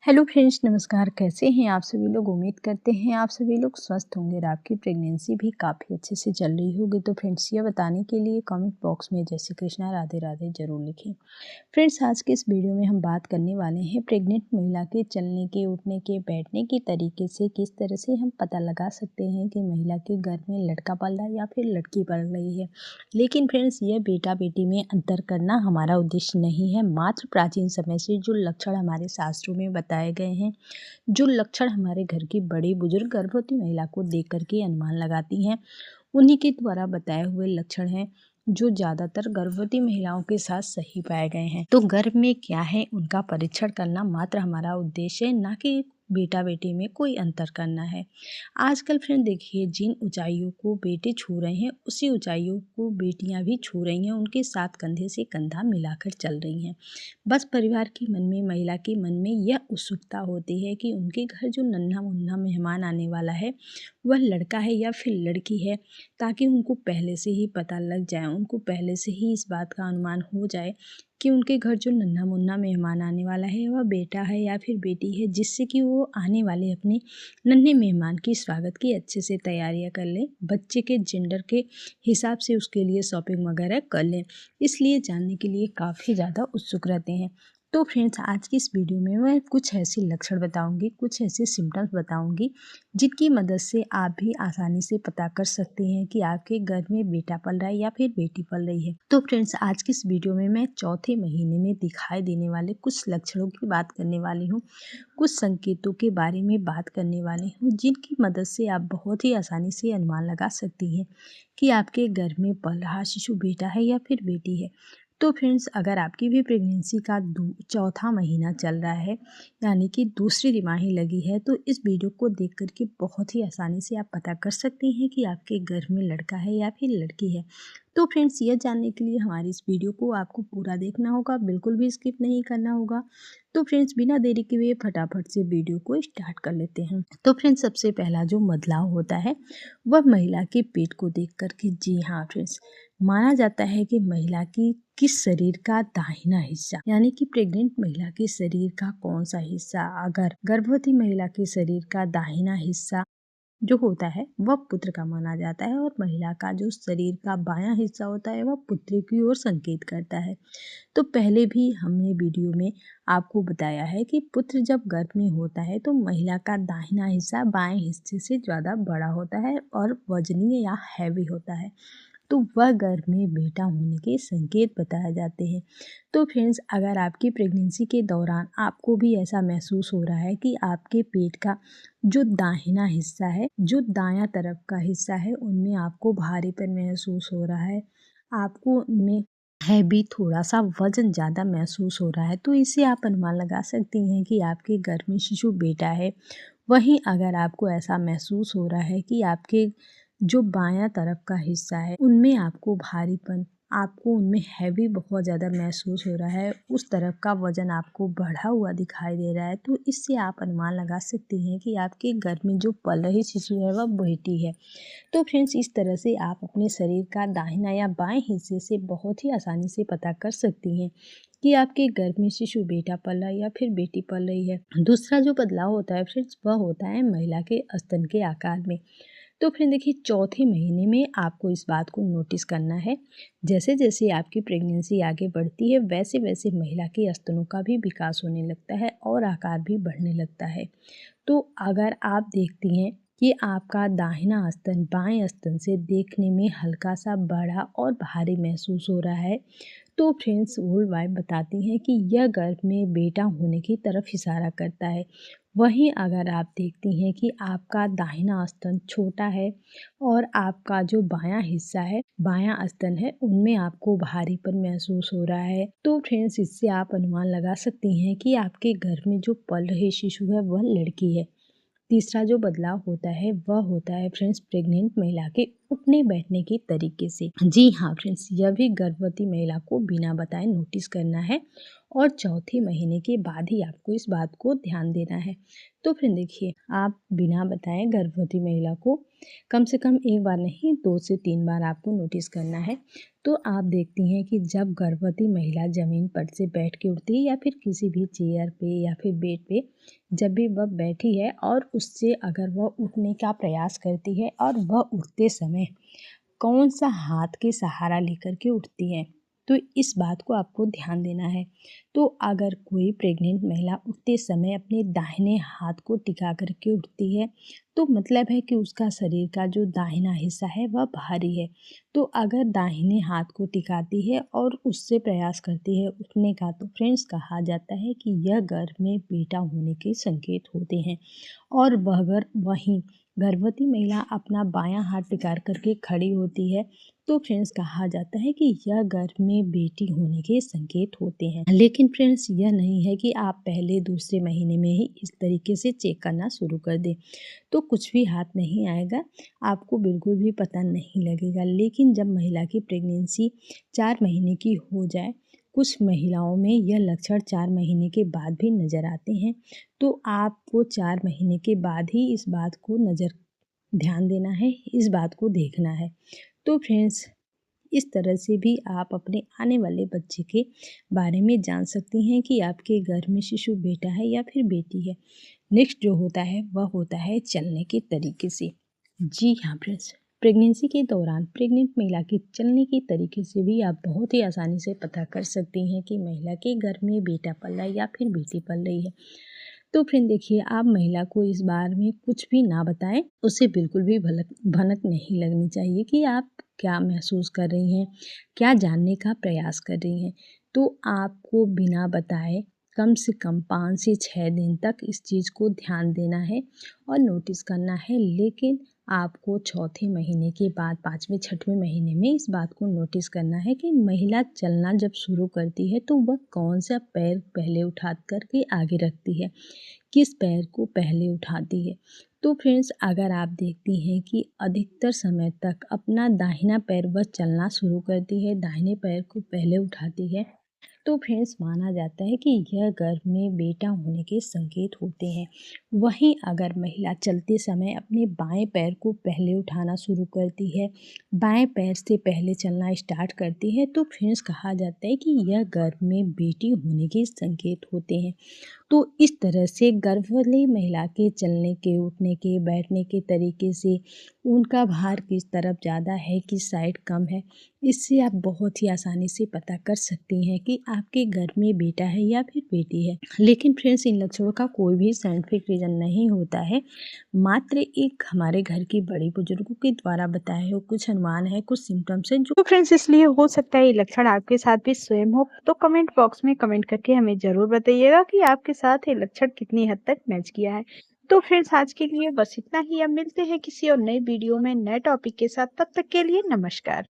Hello friends, नमस्कार। कैसे हैं आप सभी लोग? उम्मीद करते हैं आप सभी लोग स्वस्थ होंगे और आपकी प्रेगनेंसी भी काफ़ी अच्छे से चल रही होगी। तो फ्रेंड्स, ये बताने के लिए कमेंट बॉक्स में जय श्री कृष्णा राधे राधे ज़रूर लिखें। फ्रेंड्स, आज के इस वीडियो में हम बात करने वाले हैं प्रेग्नेंट महिला के चलने के, उठने के, बैठने के तरीके से किस तरह से हम पता लगा सकते हैं कि महिला के गर्भ में लड़का पल रहा है या फिर लड़की पल रही है। लेकिन फ्रेंड्स, यह बेटा बेटी में अंतर करना हमारा उद्देश्य नहीं है। मात्र प्राचीन समय से जो लक्षण हमारे शास्त्रों में बताए गए हैं, जो लक्षण हमारे घर की बड़ी बुजुर्ग गर्भवती महिला को देख करके अनुमान लगाती हैं, उन्हीं के द्वारा बताए हुए लक्षण हैं जो ज़्यादातर गर्भवती महिलाओं के साथ सही पाए गए हैं। तो गर्भ में क्या है उनका परीक्षण करना मात्र हमारा उद्देश्य है, ना कि बेटा बेटी में कोई अंतर करना है। आजकल फ्रेंड देखिए, जिन ऊंचाइयों को बेटे छू रहे हैं उसी ऊंचाइयों को बेटियां भी छू रही हैं, उनके साथ कंधे से कंधा मिलाकर चल रही हैं। बस परिवार के मन में, महिला के मन में यह उत्सुकता होती है कि उनके घर जो नन्हा मुन्ना मेहमान आने वाला है वह लड़का है या फिर लड़की है, ताकि उनको पहले से ही पता लग जाए, उनको पहले से ही इस बात का अनुमान हो जाए कि उनके घर जो नन्हा मुन्ना मेहमान आने वाला है वह बेटा है या फिर बेटी है, जिससे कि वो आने वाले अपने नन्हे मेहमान की स्वागत की अच्छे से तैयारियां कर लें, बच्चे के जेंडर के हिसाब से उसके लिए शॉपिंग वगैरह कर लें। इसलिए जानने के लिए काफ़ी ज़्यादा उत्सुक रहते हैं। तो फ्रेंड्स, आज की इस वीडियो में मैं कुछ ऐसे लक्षण बताऊंगी, कुछ ऐसे सिम्टम्स बताऊंगी जिनकी मदद से आप भी आसानी से पता कर सकते हैं कि आपके घर में बेटा पल रहा है या फिर बेटी पल रही है। तो फ्रेंड्स, आज की इस वीडियो में मैं चौथे महीने में दिखाई देने वाले कुछ लक्षणों की बात करने वाली हूँ, कुछ संकेतों के बारे में बात करने वाली हूँ जिनकी मदद से आप बहुत ही आसानी से अनुमान लगा सकती हैं कि आपके घर में पल रहा शिशु बेटा है या फिर बेटी है। तो फ्रेंड्स, अगर आपकी भी प्रेगनेंसी का चौथा महीना चल रहा है, यानी कि दूसरी तिमाही लगी है, तो इस वीडियो को देख करके बहुत ही आसानी से आप पता कर सकती हैं कि आपके घर में लड़का है या फिर लड़की है। तो फ्रेंड्स, यह जानने के लिए हमारी इस वीडियो को आपको पूरा देखना होगा, बिल्कुल भी स्किप नहीं करना होगा। तो फ्रेंड्स, बिना देरी के हुए फटाफट से वीडियो को स्टार्ट कर लेते हैं। तो फ्रेंड्स, सबसे पहला जो बदलाव होता है वह महिला के पेट को देख करके। जी हाँ फ्रेंड्स, माना जाता है कि महिला की किस शरीर का दाहिना हिस्सा, यानी कि प्रेग्नेंट महिला के शरीर का कौन सा हिस्सा, अगर गर्भवती महिला के शरीर का दाहिना हिस्सा जो होता है वह पुत्र का माना जाता है, और महिला का जो शरीर का बायां हिस्सा होता है वह पुत्री की ओर संकेत करता है। तो पहले भी हमने वीडियो में आपको बताया है कि पुत्र जब गर्भ में होता है तो महिला का दाहिना हिस्सा बाएं हिस्से से ज़्यादा बड़ा होता है और वजनीय या हैवी होता है, तो वह गर्भ में बेटा होने के संकेत बताए जाते हैं। तो फ्रेंड्स, अगर आपकी प्रेगनेंसी के दौरान आपको भी ऐसा महसूस हो रहा है कि आपके पेट का जो दाहिना हिस्सा है, जो दायां तरफ का हिस्सा है, उनमें आपको भारीपन महसूस हो रहा है, आपको उनमें हैवी थोड़ा सा वजन ज़्यादा महसूस हो रहा है, तो इससे आप अनुमान लगा सकती हैं कि आपके गर्भ में शिशु बेटा है। वहीं अगर आपको ऐसा महसूस हो रहा है कि आपके जो बायां तरफ का हिस्सा है उनमें आपको भारीपन, आपको उनमें हैवी बहुत ज़्यादा महसूस हो रहा है, उस तरफ का वजन आपको बढ़ा हुआ दिखाई दे रहा है, तो इससे आप अनुमान लगा सकती हैं कि आपके घर में जो पल रही शिशु है वह बेटी है। तो फ्रेंड्स, इस तरह से आप अपने शरीर का दाहिना या बाएं हिस्से से बहुत ही आसानी से पता कर सकती हैं कि आपके गर्भ में शिशु बेटा पल रहा है या फिर बेटी पल रही है। दूसरा जो बदलाव होता है फ्रेंड्स, वह होता है महिला के स्तन के आकार में। तो फ्रेंड देखिए, चौथे महीने में आपको इस बात को नोटिस करना है, जैसे जैसे आपकी प्रेगनेंसी आगे बढ़ती है वैसे वैसे महिला के स्तनों का भी विकास होने लगता है और आकार भी बढ़ने लगता है। तो अगर आप देखती हैं कि आपका दाहिना स्तन बाएं स्तन से देखने में हल्का सा बड़ा और भारी महसूस हो रहा है, तो फ्रेंड्स वर्ल्ड वाइड बताती हैं कि यह गर्भ में बेटा होने की तरफ इशारा करता है। वहीं अगर आप देखती हैं कि आपका दाहिना स्तन छोटा है और आपका जो बायां हिस्सा है, बायां स्तन है, उनमें आपको भारीपन महसूस हो रहा है, तो फ्रेंड्स इससे आप अनुमान लगा सकती हैं कि आपके घर में जो पल रही शिशु है वह लड़की है। तीसरा जो बदलाव होता है वह होता है फ्रेंड्स प्रेग्नेंट महिला के उठने बैठने के तरीके से। जी हाँ फ्रेंड्स, यह भी गर्भवती महिला को बिना बताए नोटिस करना है और चौथे महीने के बाद ही आपको इस बात को ध्यान देना है। तो फिर देखिए, आप बिना बताए गर्भवती महिला को कम से कम एक बार नहीं 2 से 3 बार आपको नोटिस करना है। तो आप देखती हैं कि जब गर्भवती महिला ज़मीन पर से बैठ के उठती है या फिर किसी भी चेयर पे या फिर बेड पे जब भी वह बैठी है और उससे अगर वह उठने का प्रयास करती है और वह उठते समय कौन सा हाथ के सहारा लेकर के उठती है, तो इस बात को आपको ध्यान देना है। तो अगर कोई प्रेग्नेंट महिला उठते समय अपने दाहिने हाथ को टिका करके उठती है, तो मतलब है कि उसका शरीर का जो दाहिना हिस्सा है वह भारी है। तो अगर दाहिने हाथ को टिकाती है और उससे प्रयास करती है उठने का, तो फ्रेंड्स कहा जाता है कि यह गर्भ में बेटा होने के संकेत होते हैं। और वह अगर वहीं गर्भवती महिला अपना बायां हाथ टिका करके खड़ी होती है, तो फ्रेंड्स कहा जाता है कि यह गर्भ में बेटी होने के संकेत होते हैं। लेकिन फ्रेंड्स यह नहीं है कि आप पहले दूसरे महीने में ही इस तरीके से चेक करना शुरू कर दें, तो कुछ भी हाथ नहीं आएगा, आपको बिल्कुल भी पता नहीं लगेगा। लेकिन जब महिला की प्रेगनेंसी 4 महीने की हो जाए, कुछ महिलाओं में यह लक्षण 4 महीने के बाद भी नज़र आते हैं, तो आपको 4 महीने के बाद ही इस बात को ध्यान देना है, इस बात को देखना है। तो फ्रेंड्स, इस तरह से भी आप अपने आने वाले बच्चे के बारे में जान सकती हैं कि आपके गर्भ में शिशु बेटा है या फिर बेटी है। नेक्स्ट जो होता है वह होता है चलने के तरीके से। जी हाँ फ्रेंड्स, प्रेगनेंसी के दौरान प्रेग्नेंट महिला के चलने के तरीके से भी आप बहुत ही आसानी से पता कर सकती हैं कि महिला के गर्भ में बेटा पल रहा है या फिर बेटी पल रही है। तो फ्रेंड देखिए, आप महिला को इस बारे में कुछ भी ना बताएं, उसे बिल्कुल भी भनक नहीं लगनी चाहिए कि आप क्या महसूस कर रही हैं, क्या जानने का प्रयास कर रही हैं। तो आपको बिना बताए कम से कम 5 से 6 दिन तक इस चीज़ को ध्यान देना है और नोटिस करना है। लेकिन आपको चौथे महीने के बाद 5वें 6वें महीने में इस बात को नोटिस करना है कि महिला चलना जब शुरू करती है तो वह कौन सा पैर पहले उठा कर के आगे रखती है, किस पैर को पहले उठाती है। तो फ्रेंड्स, अगर आप देखती हैं कि अधिकतर समय तक अपना दाहिना पैर वह चलना शुरू करती है, दाहिने पैर को पहले उठाती है, तो फ्रेंड्स माना जाता है कि यह गर्भ में बेटा होने के संकेत होते हैं। वहीं अगर महिला चलते समय अपने बाएं पैर को पहले उठाना शुरू करती है, बाएं पैर से पहले चलना स्टार्ट करती है, तो फ्रेंड्स कहा जाता है कि यह गर्भ में बेटी होने के संकेत होते हैं। तो इस तरह से गर्भवती महिला के चलने के, उठने के, बैठने के तरीके से उनका भार किस तरफ ज़्यादा है, किस साइड कम है, इससे आप बहुत ही आसानी से पता कर सकती हैं कि आपके घर में बेटा है या फिर बेटी है। लेकिन फ्रेंड्स, इन लक्षणों का कोई भी साइंटिफिक रीज़न नहीं होता है, मात्र एक हमारे घर की बड़ी बुजुर्गों के द्वारा बताए हुए कुछ अनुमान है, कुछ सिम्टम्स हैं जो तो फ्रेंड्स इसलिए हो सकता है ये लक्षण आपके साथ भी स्वयं हो। तो कमेंट बॉक्स में कमेंट करके हमें जरूर बताइएगा कि आपके साथ ये लक्षण कितनी हद तक मैच किया है। तो फ्रेंड्स आज के लिए बस इतना ही। अब मिलते हैं किसी और नए वीडियो में नए टॉपिक के साथ। तब तक के लिए नमस्कार।